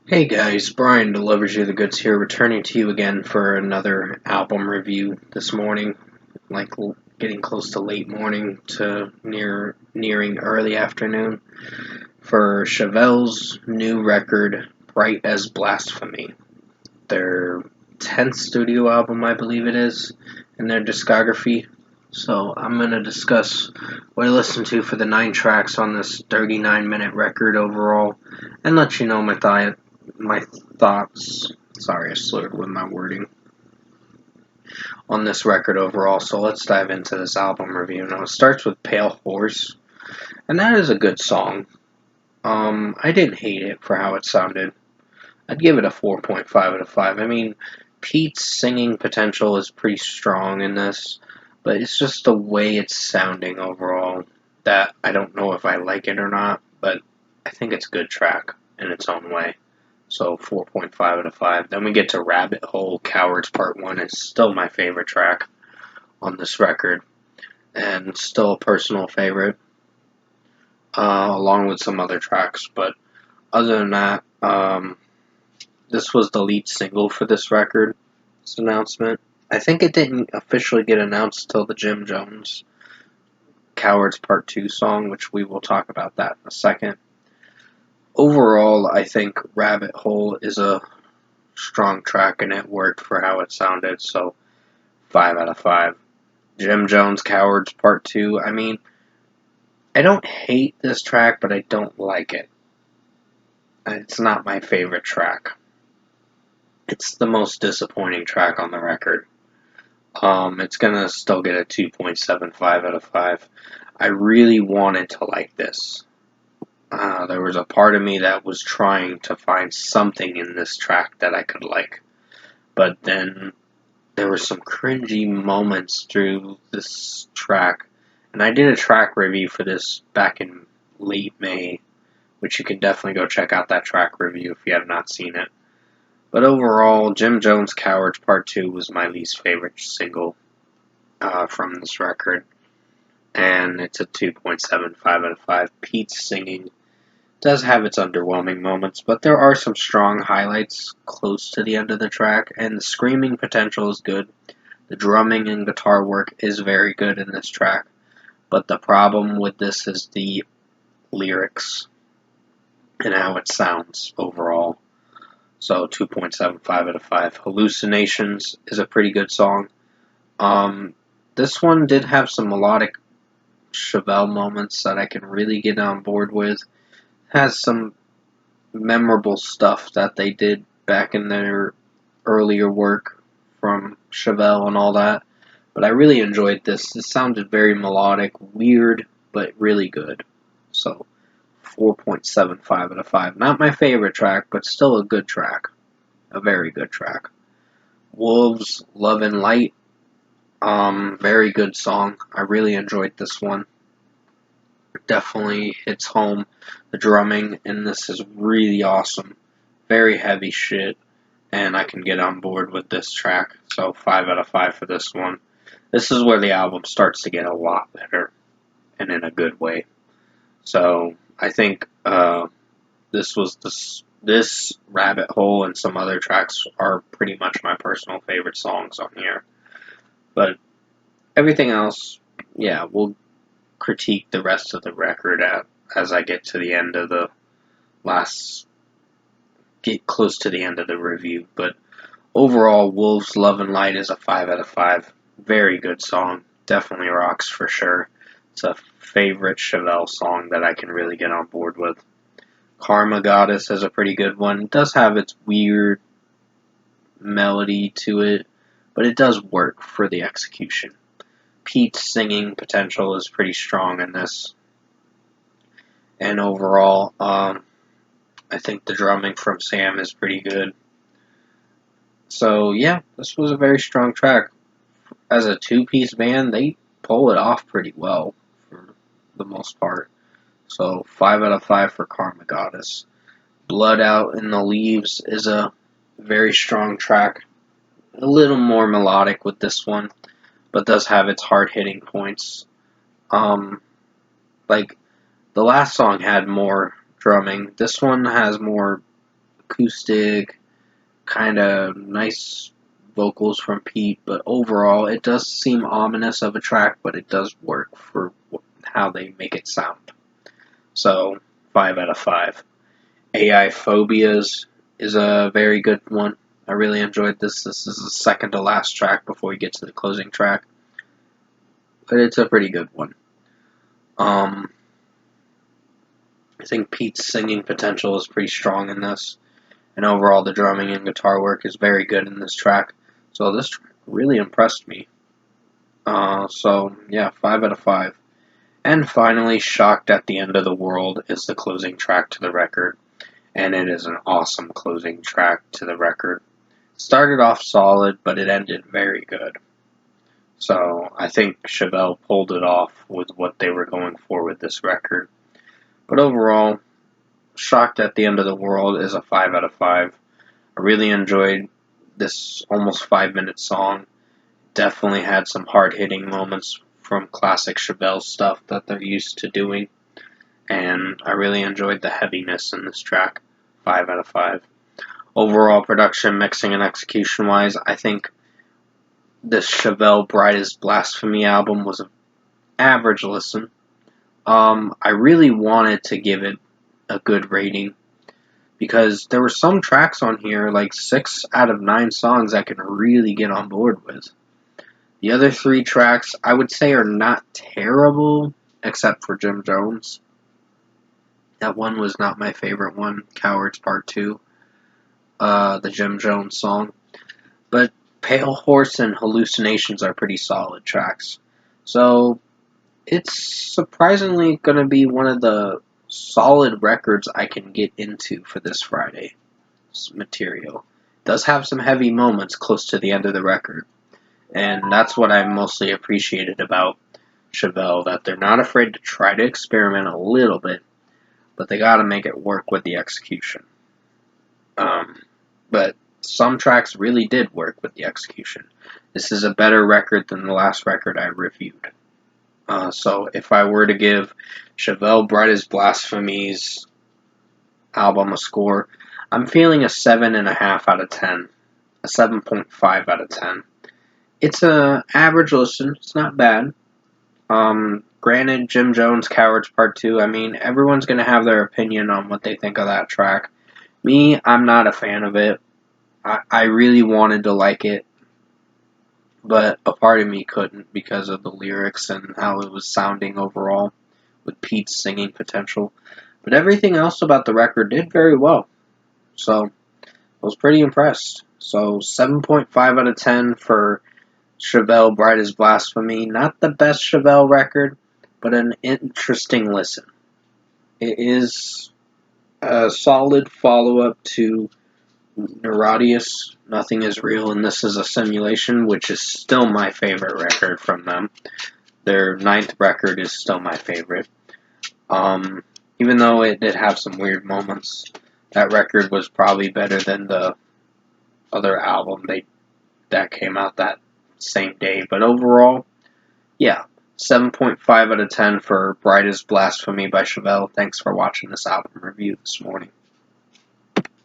Hey guys, Brian delivers you the goods here, returning to you again for another album review this morning. Getting close to late morning to nearing early afternoon for Chevelle's new record, Bright as Blasphemy. Their 10th studio album, I believe it is, in their discography. So I'm going to discuss what I listened to for the 9 tracks on this 39-minute record overall, and let you know my thoughts. Sorry, I slurred with my wording on this record overall. So let's dive into this album review. Now it starts with Pale Horse, and that is a good song. I didn't hate it for how it sounded. I'd give it a 4.5 out of 5. I mean, Pete's singing potential is pretty strong in this, but it's just the way it's sounding overall that I don't know if I like it or not, but I think it's a good track in its own way. So 4.5 out of 5. Then we get to Rabbit Hole. Cowards Part 1 is still my favorite track on this record, and still a personal favorite, along with some other tracks. But other than that, this was the lead single for this record. This announcement. I think it didn't officially get announced till the Jim Jones Cowards Part 2 song, which we will talk about that in a second. Overall, I think Rabbit Hole is a strong track and it worked for how it sounded, so 5 out of 5. Jim Jones Cowards Part 2, I mean, I don't hate this track, but I don't like it. It's not my favorite track. It's the most disappointing track on the record. It's gonna still get a 2.75 out of 5. I really wanted to like this. There was a part of me that was trying to find something in this track that I could like. But then there were some cringy moments through this track. And I did a track review for this back in late May, which you can definitely go check out that track review if you have not seen it. But overall, Jim Jones Cowards Part 2 was my least favorite single from this record. And it's a 2.75 out of 5. Pete's singing does have its underwhelming moments, but there are some strong highlights close to the end of the track, and the screaming potential is good. The drumming and guitar work is very good in this track, but the problem with this is the lyrics and how it sounds overall. So 2.75 out of 5. Hallucinations is a pretty good song. This one did have some melodic Chevelle moments that I can really get on board with. Has some memorable stuff that they did back in their earlier work from Chevelle and all that. But I really enjoyed this. This sounded very melodic, weird, but really good. So 4.75 out of 5. Not my favorite track, but still a good track. A very good track. Wolves, Love and Light. Very good song. I really enjoyed this one. Definitely hits home. The drumming in this is really awesome. Very heavy shit. And I can get on board with this track. So 5 out of 5 for this one. This is where the album starts to get a lot better. And in a good way. So I think this Rabbit Hole and some other tracks are pretty much my personal favorite songs on here. But everything else, yeah, we'll critique the rest of the record as I get to the end of the get close to the end of the review. But overall, Wolves, Love and Light is a 5 out of 5. Very good song. Definitely rocks for sure. It's a favorite Chevelle song that I can really get on board with. Karma Goddess is a pretty good one. It does have its weird melody to it, but it does work for the execution. Pete's singing potential is pretty strong in this. And overall, I think the drumming from Sam is pretty good. So yeah, this was a very strong track. As a two-piece band, they pull it off pretty well for the most part. So 5 out of 5 for Karma Goddess. Blood Out in the Leaves is a very strong track. A little more melodic with this one, but does have its hard-hitting points. Like, the last song had more drumming. This one has more acoustic, kind of nice vocals from Pete, but overall it does seem ominous of a track, but it does work for how they make it sound. So, 5 out of 5. AI Phobias is a very good one. I really enjoyed this. This is the second to last track before we get to the closing track. But it's a pretty good one. I think Pete's singing potential is pretty strong in this. And overall, the drumming and guitar work is very good in this track. So this track really impressed me. Yeah, 5 out of 5. And finally, Shocked at the End of the World is the closing track to the record. And it is an awesome closing track to the record. Started off solid, but it ended very good. So I think Chevelle pulled it off with what they were going for with this record. But overall, Shocked at the End of the World is a 5 out of 5. I really enjoyed this almost 5-minute song. Definitely had some hard-hitting moments from classic Chevelle stuff that they're used to doing. And I really enjoyed the heaviness in this track. 5 out of 5. Overall production, mixing, and execution-wise, I think this Chevelle Brightest Blasphemy album was an average listen. I really wanted to give it a good rating because there were some tracks on here, like 6 out of 9 songs I can really get on board with. The other 3 tracks, I would say, are not terrible, except for Jim Jones. That one was not my favorite one, Cowards Part 2. The Jim Jones song. But Pale Horse and Hallucinations are pretty solid tracks. So, it's surprisingly going to be one of the solid records I can get into for this Friday's material. It does have some heavy moments close to the end of the record. And that's what I mostly appreciated about Chevelle, that they're not afraid to try to experiment a little bit, but they gotta make it work with the execution. But some tracks really did work with the execution. This is a better record than the last record I reviewed. So if I were to give Chevelle Brightest Blasphemy's album a score, I'm feeling a 7.5 out of 10. A 7.5 out of 10. It's an average listen. It's not bad. Granted, Jim Jones, Cowards Part 2, I mean, everyone's going to have their opinion on what they think of that track. Me, I'm not a fan of it. I really wanted to like it, but a part of me couldn't because of the lyrics and how it was sounding overall with Pete's singing potential. But everything else about the record did very well. So, I was pretty impressed. So, 7.5 out of 10 for Chevelle Brightest Blasphemy. Not the best Chevelle record, but an interesting listen. It is a solid follow-up to Neurodius, Nothing Is Real and This Is a Simulation, which is still my favorite record from them. Their 9th record is still my favorite. Even though it did have some weird moments, that record was probably better than the other album that came out that same day. But overall, yeah, 7.5 out of 10 for Brightest Blasphemy by Chevelle. Thanks for watching this album review this morning.